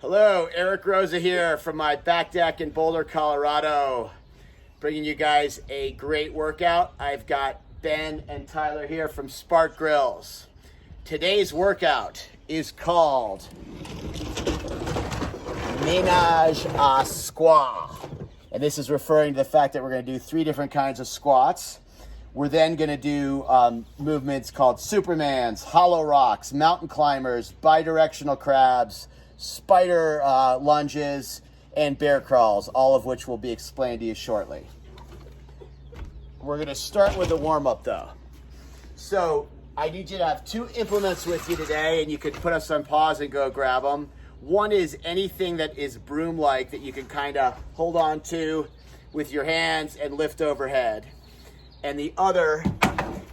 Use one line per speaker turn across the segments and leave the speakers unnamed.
Hello, Eric Roza here from my back deck in Boulder, Colorado, bringing you guys a great workout. I've got Ben and Tyler here from Spark Grills. Today's workout is called Ménage à squat, and this is referring to the fact that we're going to do 3 different kinds of squats. We're then going to do movements called Supermans, hollow rocks, mountain climbers, bidirectional crabs, spider lunges, and bear crawls, all of which will be explained to you shortly. We're going to start with a warm-up though. So I need you to have 2 implements with you today, and you can put us on pause and go grab them. One is anything that is broom-like that you can kind of hold on to with your hands and lift overhead. And the other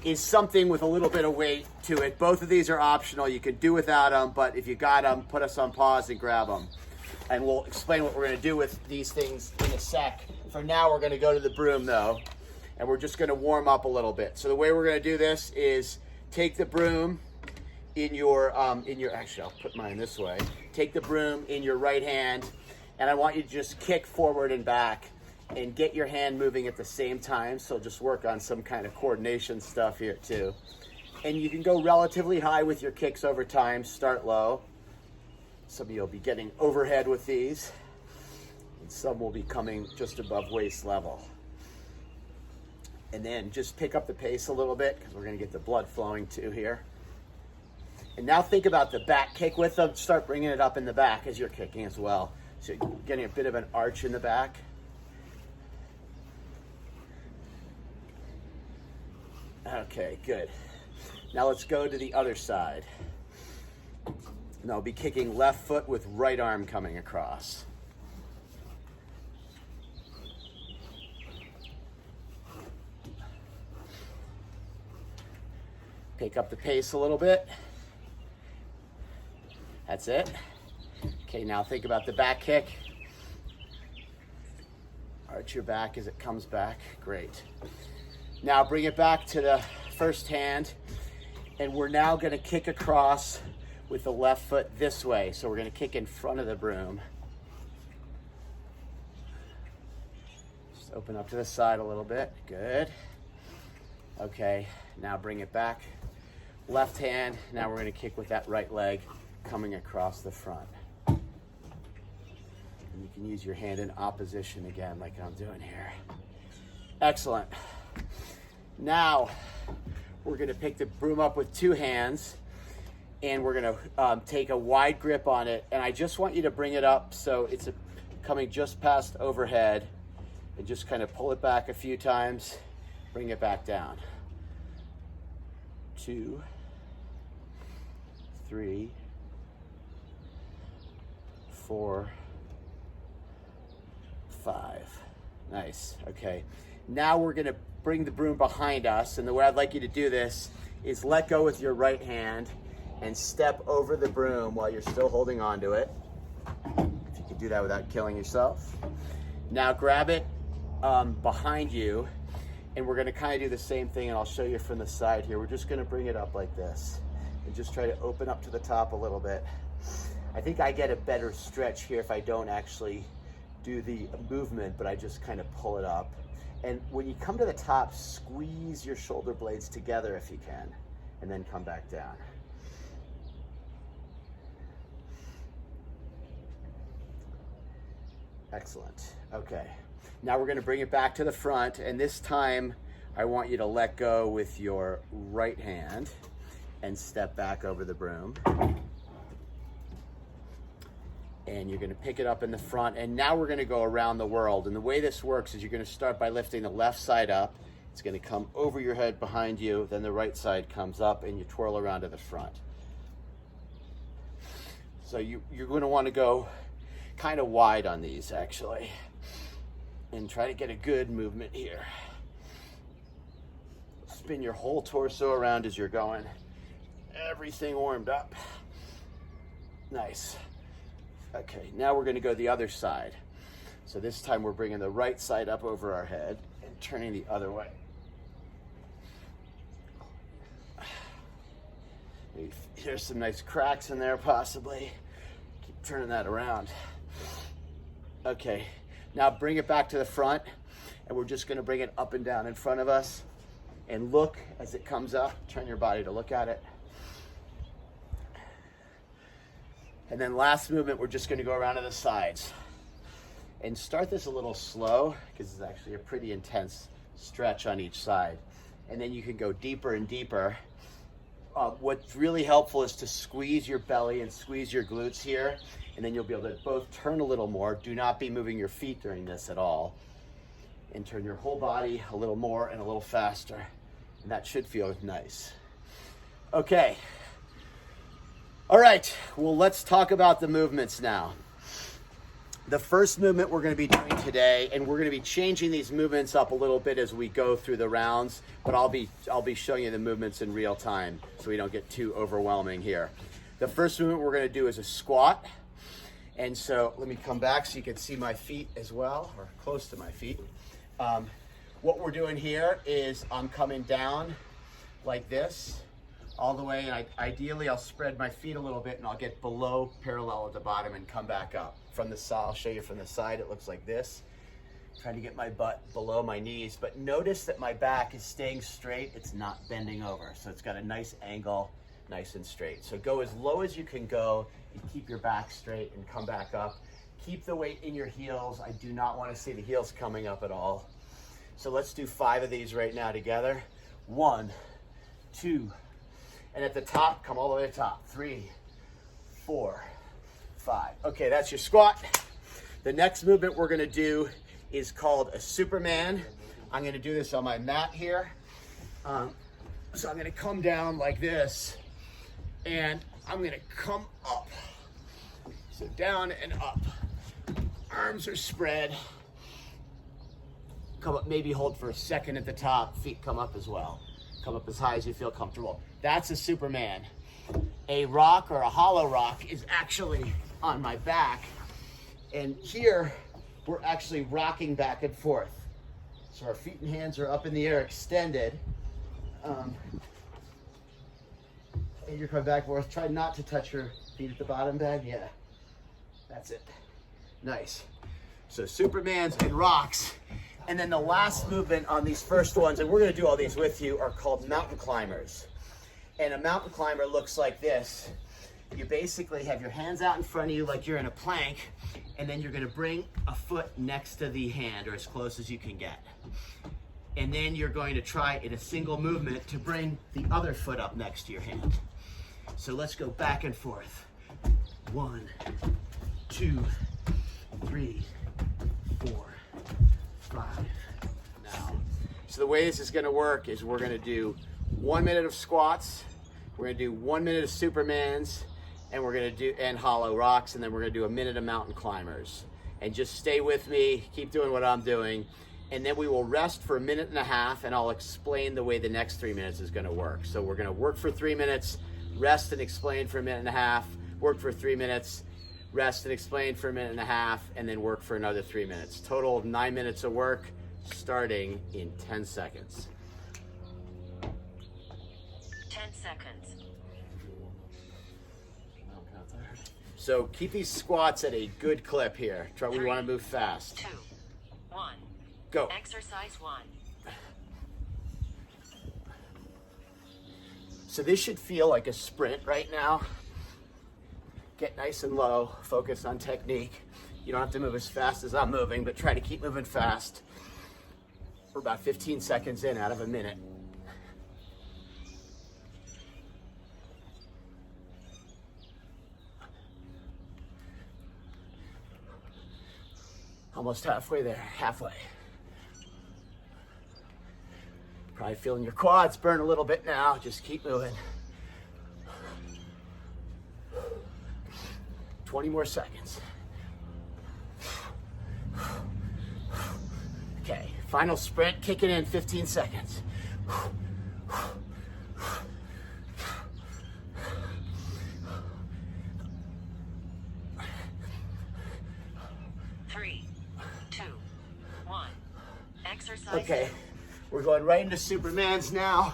is something with a little bit of weight to it. Both of these are optional. You can do without them, but if you got them, put us on pause and grab them. And we'll explain what we're going to do with these things in a sec. For now, we're going to go to the broom though, and we're just going to warm up a little bit. So the way we're going to do this is take the broom in your actually I'll put mine this way. Take the broom in your right hand, and I want you to just kick forward and back and get your hand moving at the same time. So just work on some kind of coordination stuff here too. And you can go relatively high with your kicks over time. Start low. Some of you will be getting overhead with these, and some will be coming just above waist level. And then just pick up the pace a little bit, because we're going to get the blood flowing too here. And now think about the back kick with them. Start bringing it up in the back as you're kicking as well. So you're getting a bit of an arch in the back. Okay, good. Now let's go to the other side. And I'll be kicking left foot with right arm coming across. Pick up the pace a little bit. That's it. Okay, now think about the back kick. Arch your back as it comes back. Great. Now bring it back to the first hand, and we're now going to kick across with the left foot this way. So we're going to kick in front of the broom. Just open up to the side a little bit. Good. Okay, now bring it back. Left hand. Now we're going to kick with that right leg coming across the front. And you can use your hand in opposition again, like I'm doing here. Excellent. Now we're going to pick the broom up with 2 hands, and we're going to take a wide grip on it. And I just want you to bring it up so it's coming just past overhead, and just kind of pull it back a few times, bring it back down. 2, 3, 4, 5. Nice. Okay. Now we're going to bring the broom behind us, and the way I'd like you to do this is let go with your right hand and step over the broom while you're still holding on to it. If you can do that without killing yourself. Now grab it behind you, and we're going to kind of do the same thing, and I'll show you from the side here. We're just going to bring it up like this and just try to open up to the top a little bit. I think I get a better stretch here if I don't actually do the movement, but I just kind of pull it up. And when you come to the top, squeeze your shoulder blades together if you can, and then come back down. Excellent. Okay. Now we're going to bring it back to the front, and this time I want you to let go with your right hand and step back over the broom. And you're going to pick it up in the front, and now we're going to go around the world. And the way this works is you're going to start by lifting the left side up. It's going to come over your head behind you, then the right side comes up, and you twirl around to the front. So you're going to want to go kind of wide on these actually, and try to get a good movement here. Spin your whole torso around as you're going. Everything warmed up. Nice. Okay, now we're going to go the other side. So this time we're bringing the right side up over our head and turning the other way. Here's some nice cracks in there possibly. Keep turning that around. Okay, now bring it back to the front, and we're just gonna bring it up and down in front of us, and look as it comes up. Turn your body to look at it. And then last movement, we're just gonna go around to the sides. And start this a little slow, because it's actually a pretty intense stretch on each side. And then you can go deeper and deeper. What's really helpful is to squeeze your belly and squeeze your glutes here, and then you'll be able to both turn a little more. Do not be moving your feet during this at all. And turn your whole body a little more and a little faster. And that should feel nice. Okay. All right, well, let's talk about the movements now. The first movement we're going to be doing today, and we're going to be changing these movements up a little bit as we go through the rounds, but I'll be showing you the movements in real time so we don't get too overwhelming here. The first movement we're going to do is a squat. And so let me come back so you can see my feet as well, or close to my feet. What we're doing here is I'm coming down like this all the way, and ideally I'll spread my feet a little bit and I'll get below parallel at the bottom and come back up. From the side, I'll show you from the side, it looks like this. Trying to get my butt below my knees, but notice that my back is staying straight, it's not bending over. So it's got a nice angle, nice and straight. So go as low as you can go, and keep your back straight and come back up. Keep the weight in your heels. I do not want to see the heels coming up at all. So let's do 5 of these right now together. 1, 2, and at the top, come all the way to the top. 3, 4, 5. Okay, that's your squat. The next movement we're gonna do is called a Superman. I'm gonna do this on my mat here. So I'm gonna come down like this, and I'm gonna come up. So down and up. Arms are spread. Come up, maybe hold for a second at the top. Feet come up as well. Come up as high as you feel comfortable. That's a Superman. A rock or a hollow rock is actually on my back, and here we're actually rocking back and forth. So our feet and hands are up in the air, extended, and you're coming back and forth. Try not to touch your feet at the bottom, Ben. Yeah, that's it. Nice. So Supermans and rocks. And then the last movement on these first ones, and we're going to do all these with you, are called mountain climbers. And a mountain climber looks like this. You basically have your hands out in front of you like you're in a plank, and then you're going to bring a foot next to the hand, or as close as you can get. And then you're going to try in a single movement to bring the other foot up next to your hand. So let's go back and forth. 1, 2, 3, 4, 5. Now, so the way this is going to work is we're going to do 1 minute of squats, we're going to do 1 minute of Supermans, and we're going to do hollow rocks, and then we're going to do a minute of mountain climbers. And just stay with me, keep doing what I'm doing, and then we will rest for 1.5 minutes, and I'll explain the way the next 3 minutes is going to work. So we're going to work for 3 minutes, rest and explain for 1.5 minutes, work for 3 minutes, rest and explain for 1.5 minutes, and then work for another 3 minutes. Total of 9 minutes of work, starting in 10 seconds.
10 seconds.
So keep these squats at a good clip here. We want to move fast.
2, 1.
Go.
Exercise 1.
So this should feel like a sprint right now. Get nice and low, focus on technique. You don't have to move as fast as I'm moving, but try to keep moving fast. We're about 15 seconds in out of a minute. Almost halfway there, halfway. Probably feeling your quads burn a little bit now. Just keep moving. 20 more seconds. Okay, final sprint, kick it in 15 seconds.
3, 2, 1. Exercise.
Okay, we're going right into Supermans now.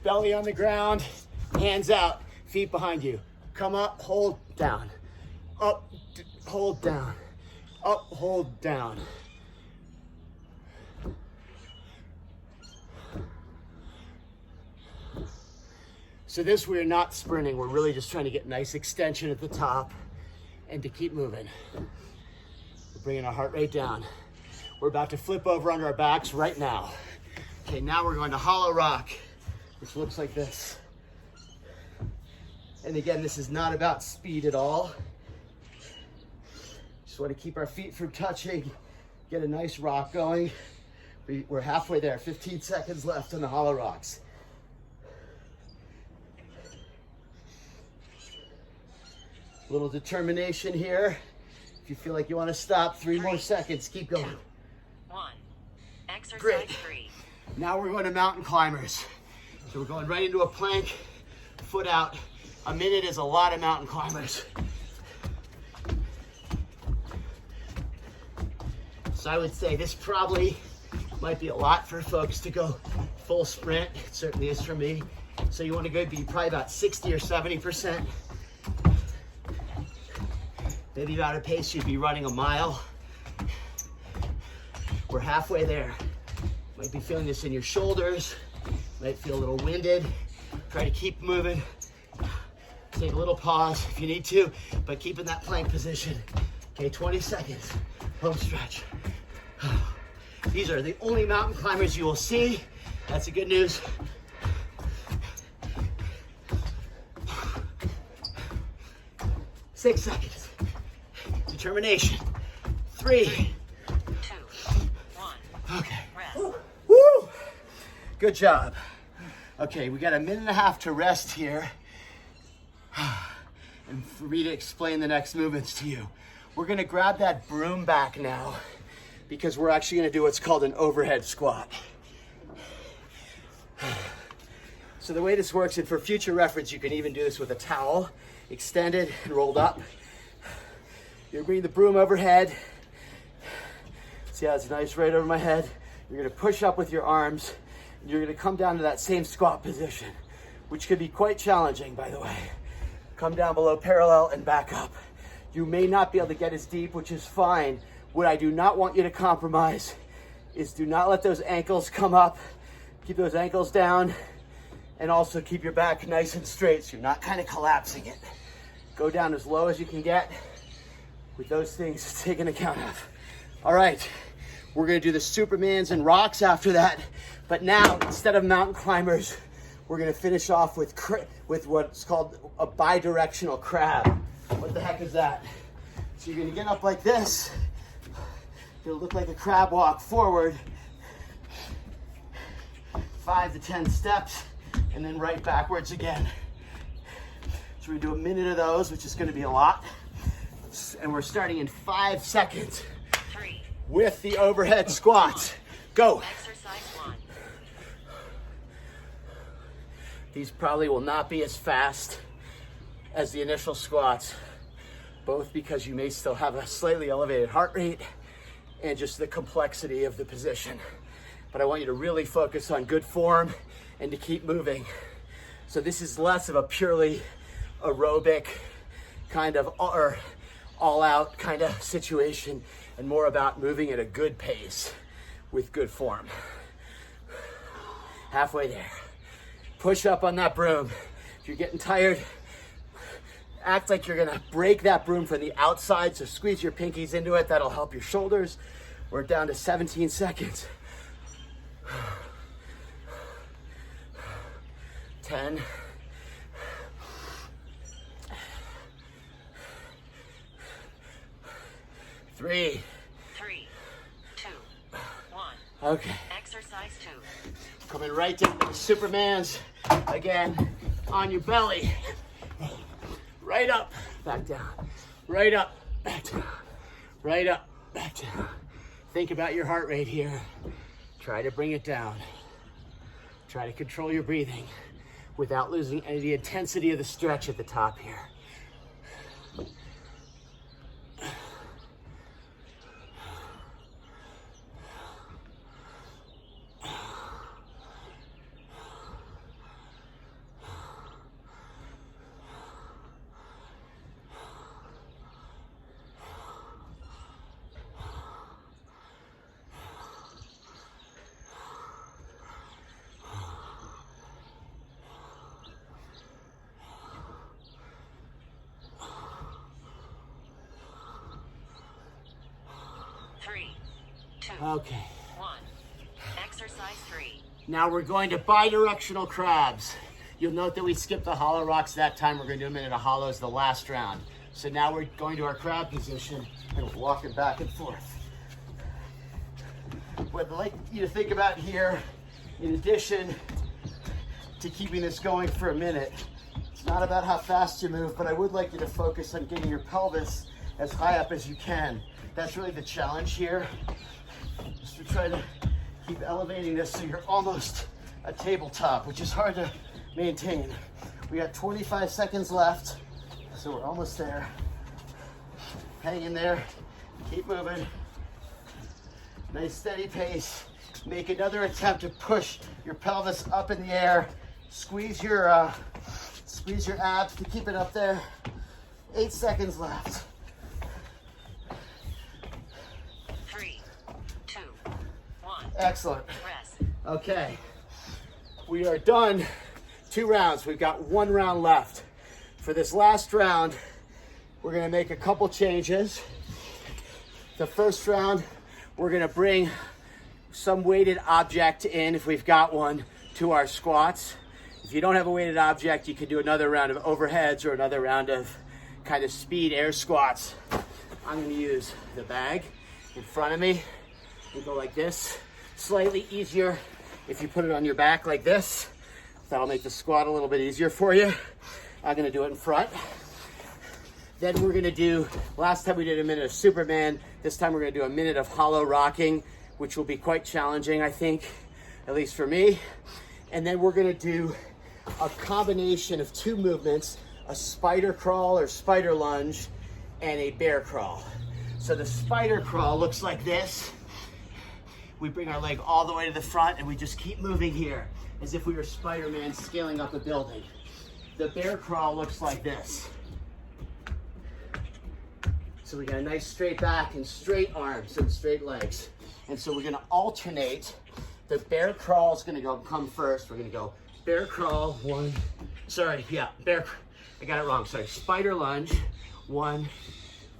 Belly on the ground, hands out, feet behind you. Come up, hold, down. Up, hold down, up, hold down. So this, we're not sprinting. We're really just trying to get nice extension at the top and to keep moving. We're bringing our heart rate down. We're about to flip over onto our backs right now. Okay, now we're going to hollow rock, which looks like this. And again, this is not about speed at all. Just want to keep our feet from touching, get a nice rock going. We're halfway there, 15 seconds left on the hollow rocks. A little determination here. If you feel like you want to stop, 3 more seconds, keep going.
2, 1. Exercise
Great.
3.
Now we're going to mountain climbers. So we're going right into a plank, foot out. A minute is a lot of mountain climbers. So I would say this probably might be a lot for folks to go full sprint. It certainly is for me. So you want to go be probably about 60 or 70%. Maybe about a pace you'd be running a mile. We're halfway there. Might be feeling this in your shoulders. Might feel a little winded. Try to keep moving. Take a little pause if you need to, but keep in that plank position. Okay, 20 seconds. Home stretch. These are the only mountain climbers you will see. That's the good news. Six seconds. Determination. 3.
2, 1.
Okay.
Rest.
Woo! Good job. Okay, we got a minute and a half to rest here. And for me to explain the next movements to you. We're gonna grab that broom back now because we're actually gonna do what's called an overhead squat. So the way this works, and for future reference, you can even do this with a towel, extended and rolled up. You're bringing the broom overhead. See how it's nice right over my head? You're gonna push up with your arms, and you're gonna come down to that same squat position, which could be quite challenging, by the way. Come down below parallel and back up. You may not be able to get as deep, which is fine. What I do not want you to compromise is do not let those ankles come up. Keep those ankles down, and also keep your back nice and straight so you're not kind of collapsing it. Go down as low as you can get with those things taken account of. All right, we're gonna do the Supermans and rocks after that, but now instead of mountain climbers, we're gonna finish off with what's called a bidirectional crab. What the heck is that? So you're gonna get up like this. It'll look like a crab walk forward, 5 to 10 steps, and then right backwards again. So we do a minute of those, which is gonna be a lot. And we're starting in 5 seconds
3.
with the overhead squats. Go.
Exercise 1.
These probably will not be as fast as the initial squats, both because you may still have a slightly elevated heart rate and just the complexity of the position. But I want you to really focus on good form and to keep moving. So this is less of a purely aerobic kind of or all out kind of situation and more about moving at a good pace with good form. Halfway there. Push up on that broom. If you're getting tired, act like you're gonna break that broom from the outside, so squeeze your pinkies into it. That'll help your shoulders. We're down to 17 seconds. 10. 3.
3, 2, 1.
Okay.
Exercise 2.
Coming right down to the Supermans. Again, on your belly. Right up, back down. Right up, back down. Right up, back down. Think about your heart rate here. Try to bring it down. Try to control your breathing without losing any of the intensity of the stretch at the top here. Okay.
1. Exercise 3.
Now we're going to bidirectional crabs. You'll note that we skipped the hollow rocks that time. We're going to do a minute of hollows the last round. So now we're going to our crab position and we're walking back and forth. What I'd like you to think about here, in addition to keeping this going for a minute, it's not about how fast you move, but I would like you to focus on getting your pelvis as high up as you can. That's really the challenge here, is to try to keep elevating this so you're almost a tabletop, which is hard to maintain. We got 25 seconds left, so we're almost there. Hang in there, keep moving. Nice steady pace. Make another attempt to push your pelvis up in the air. Squeeze your abs to keep it up there. 8 seconds left.
3, 2, 1.
Excellent.
Rest.
Okay, we are done. 2 rounds. We've got 1 round left. For this last round, we're gonna make a couple changes. The first round, we're gonna bring some weighted object in, if we've got one, to our squats. If you don't have a weighted object, you can do another round of overheads or another round of kind of speed air squats. I'm gonna use the bag in front of me and go like this. Slightly easier if you put it on your back like this. That'll make the squat a little bit easier for you. I'm gonna do it in front. Then we're gonna do, last time we did a minute of Superman, this time we're gonna do a minute of hollow rocking, which will be quite challenging, I think, at least for me. And then we're gonna do a combination of 2 movements, a spider crawl or spider lunge, and a bear crawl. So the spider crawl looks like this. We bring our leg all the way to the front and we just keep moving here, as if we were Spider-Man scaling up a building. The bear crawl looks like this. So we got a nice straight back and straight arms and straight legs. And so we're gonna alternate. The bear crawl is gonna come first. We're gonna go bear crawl, I got it wrong, sorry. Spider lunge, 1,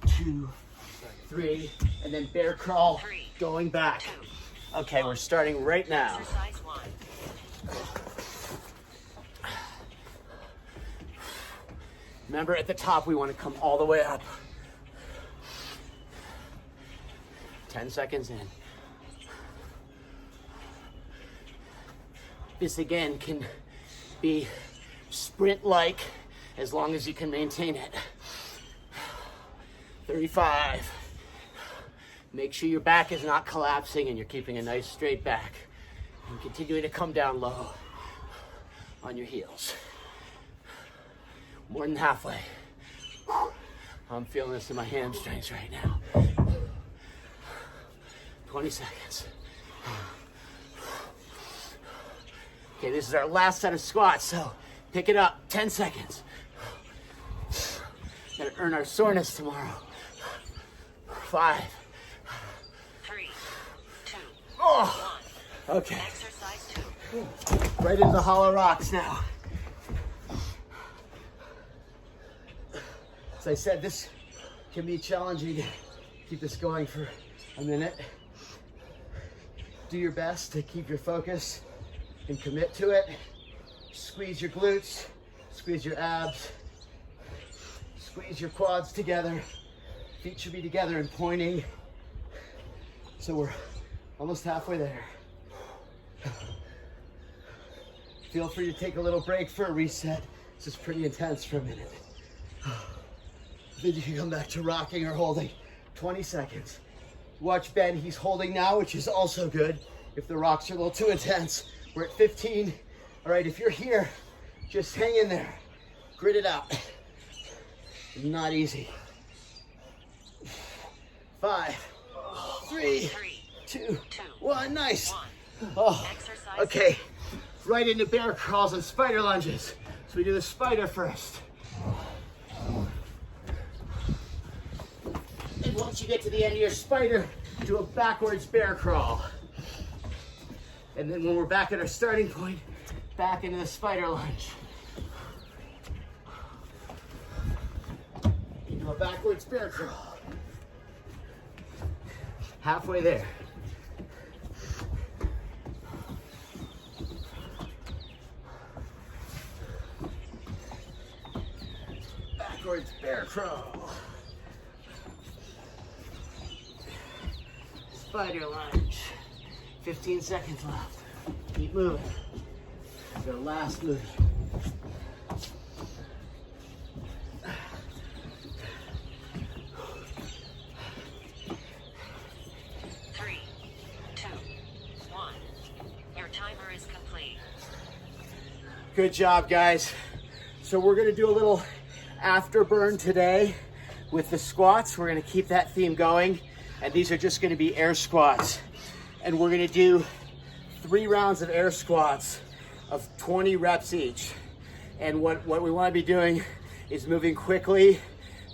2, 3, and then bear crawl going back. Okay, we're starting right now.
Exercise 1.
Remember, at the top, we want to come all the way up. 10 seconds in. This again can be sprint-like as long as you can maintain it. 35. Make sure your back is not collapsing and you're keeping a nice straight back. And continuing to come down low on your heels. More than halfway. I'm feeling this in my hamstrings right now. 20 seconds. Okay, this is our last set of squats, so pick it up. 10 seconds. Gotta earn our soreness tomorrow. 5.
3, 2,
Oh,
1.
okay.
Exercise 2.
Right into the hollow rocks now. As I said, this can be challenging to keep this going for a minute. Do your best to keep your focus and commit to it. Squeeze your glutes, squeeze your abs, squeeze your quads together. Feet should be together and pointing. So we're almost halfway there. Feel free to take a little break for a reset. This is pretty intense for a minute. Then you can come back to rocking or holding. 20 seconds. Watch Ben, he's holding now, which is also good. If the rocks are a little too intense, we're at 15. All right, if you're here, just hang in there. Grit it out. Not easy. 5, 3, 2, 1, nice. Oh, okay, right into bear crawls and spider lunges. So we do the spider first. And once you get to the end of your spider, do a backwards bear crawl. And then when we're back at our starting point, back into the spider lunge. Do a backwards bear crawl. Halfway there. backwards bear crawl. Spider lunge. 15 seconds left. Keep moving. Our last move.
3, 2, 1. Your timer is complete.
Good job, guys. So we're gonna do a little afterburn today with the squats. We're gonna keep that theme going. And these are just gonna be air squats. And we're gonna do 3 rounds of air squats of 20 reps each. And what we wanna be doing is moving quickly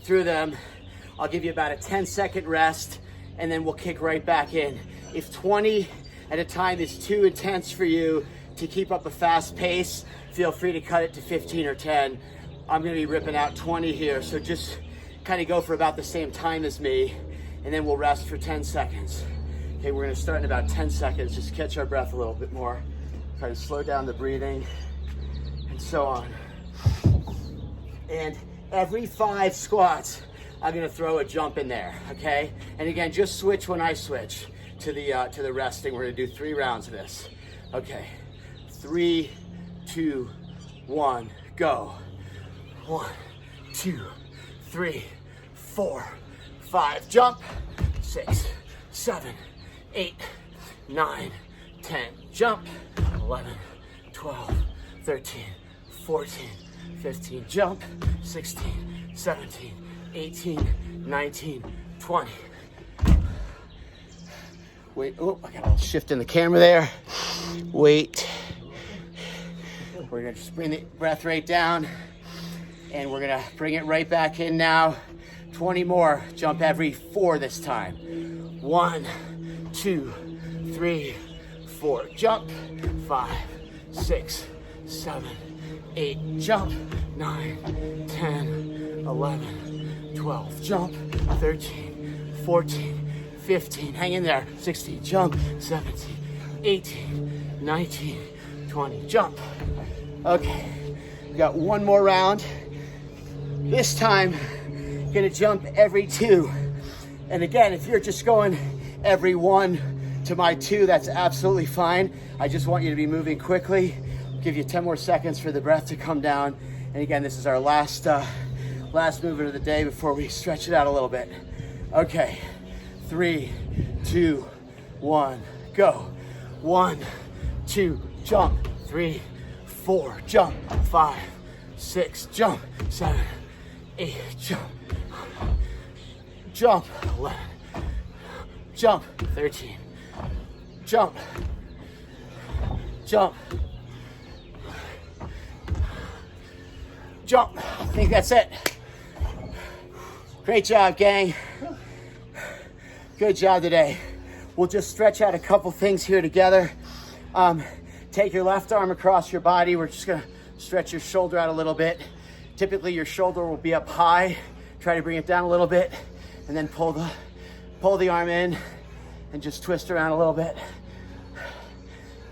through them. I'll give you about a 10-second rest, and then we'll kick right back in. If 20 at a time is too intense for you to keep up a fast pace, feel free to cut it to 15 or 10. I'm gonna be ripping out 20 here, so just kind of go for about the same time as me, and then we'll rest for 10 seconds. Okay, we're gonna start in about 10 seconds, just catch our breath a little bit more. Try to slow down the breathing, and so on. And every 5 squats, I'm gonna throw a jump in there, okay? And again, just switch when I switch to the resting. We're gonna do 3 rounds of this. Okay, 3, 2, 1, go. 1, 2, 3, 4, 5, jump. 6, 7, 8, 9, 10, jump. 11, 12, 13, 14, 15, jump. 16, 17, 18, 19, 20. Wait, oh, I got a little shift in the camera there. Wait. We're gonna just bring the breath rate down, and we're gonna bring it right back in now. 20 more, jump every 4 this time. 1, 2, 3, 4, jump. 5, 6, 7, 8, jump. 9, 10, 11, 12, jump. 13, 14, 15, hang in there. 16, jump. 17, 18, 19, 20, jump. Okay, we got 1 more round. This time, gonna jump every 2. And again, if you're just going every 1 to my 2, that's absolutely fine. I just want you to be moving quickly. I'll give you 10 more seconds for the breath to come down. And again, this is our last movement of the day before we stretch it out a little bit. Okay, 3, 2, 1, go. 1, 2, jump. 3, 4, jump. 5, 6, jump. 7, 8, jump. Jump. 11, jump. 13, jump. Jump. Jump. I think that's it. Great job, gang. Good job today. We'll just stretch out a couple things here together. Take your left arm across your body. We're just gonna stretch your shoulder out a little bit. Typically your shoulder will be up high. Try to bring it down a little bit, and then pull the arm in and just twist around a little bit.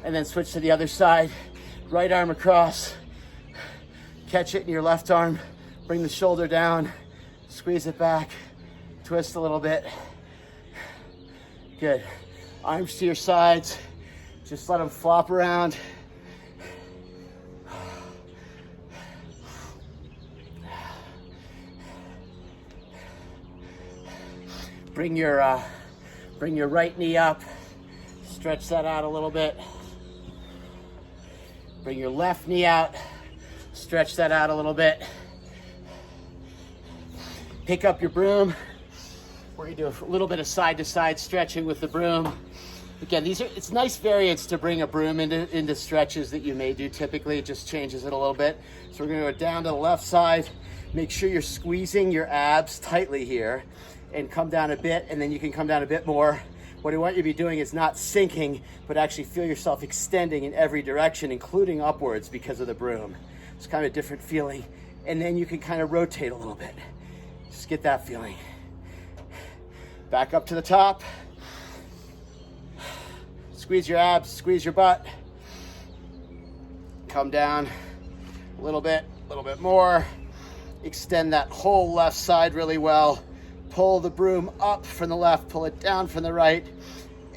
And then switch to the other side. Right arm across. Catch it in your left arm. Bring the shoulder down. Squeeze it back. Twist a little bit. Good. Arms to your sides. Just let them flop around. Bring your right knee up. Stretch that out a little bit. Bring your left knee out. Stretch that out a little bit. Pick up your broom. We're gonna do a little bit of side-to-side stretching with the broom. Again, it's nice variants to bring a broom into stretches that you may do typically. It just changes it a little bit. So we're gonna go down to the left side. Make sure you're squeezing your abs tightly here and come down a bit, and then you can come down a bit more. What I want you to be doing is not sinking, but actually feel yourself extending in every direction, including upwards because of the broom. It's kind of a different feeling. And then you can kind of rotate a little bit. Just get that feeling. Back up to the top. Squeeze your abs, squeeze your butt. Come down a little bit more. Extend that whole left side really well. Pull the broom up from the left, pull it down from the right.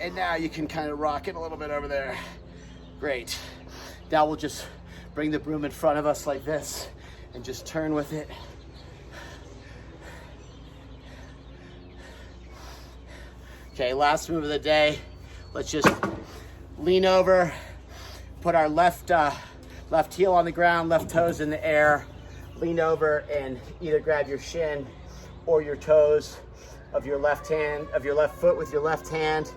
And now you can kind of rock it a little bit over there. Great. Now we'll just bring the broom in front of us like this and just turn with it. Okay, last move of the day. Let's just lean over, put our left heel on the ground, left toes in the air. Lean over and either grab your shin or your toes of your left foot with your left hand,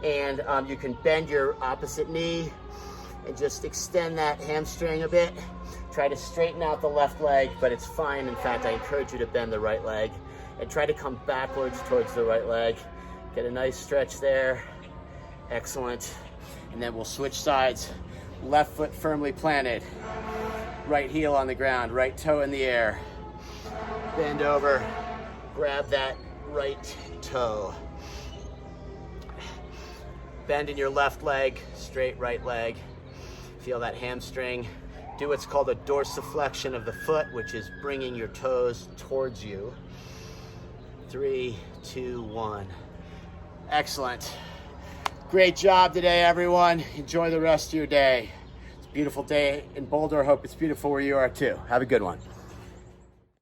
and you can bend your opposite knee and just extend that hamstring a bit. Try to straighten out the left leg, but it's fine. In fact, I encourage you to bend the right leg and try to come backwards towards the right leg. Get a nice stretch there. Excellent. And then we'll switch sides. Left foot firmly planted. Right heel on the ground, right toe in the air. Bend over, grab that right toe. Bend in your left leg, straight right leg. Feel that hamstring. Do what's called a dorsiflexion of the foot, which is bringing your toes towards you. 3, 2, 1. Excellent. Great job today, everyone. Enjoy the rest of your day. It's a beautiful day in Boulder. Hope it's beautiful where you are too. Have a good one.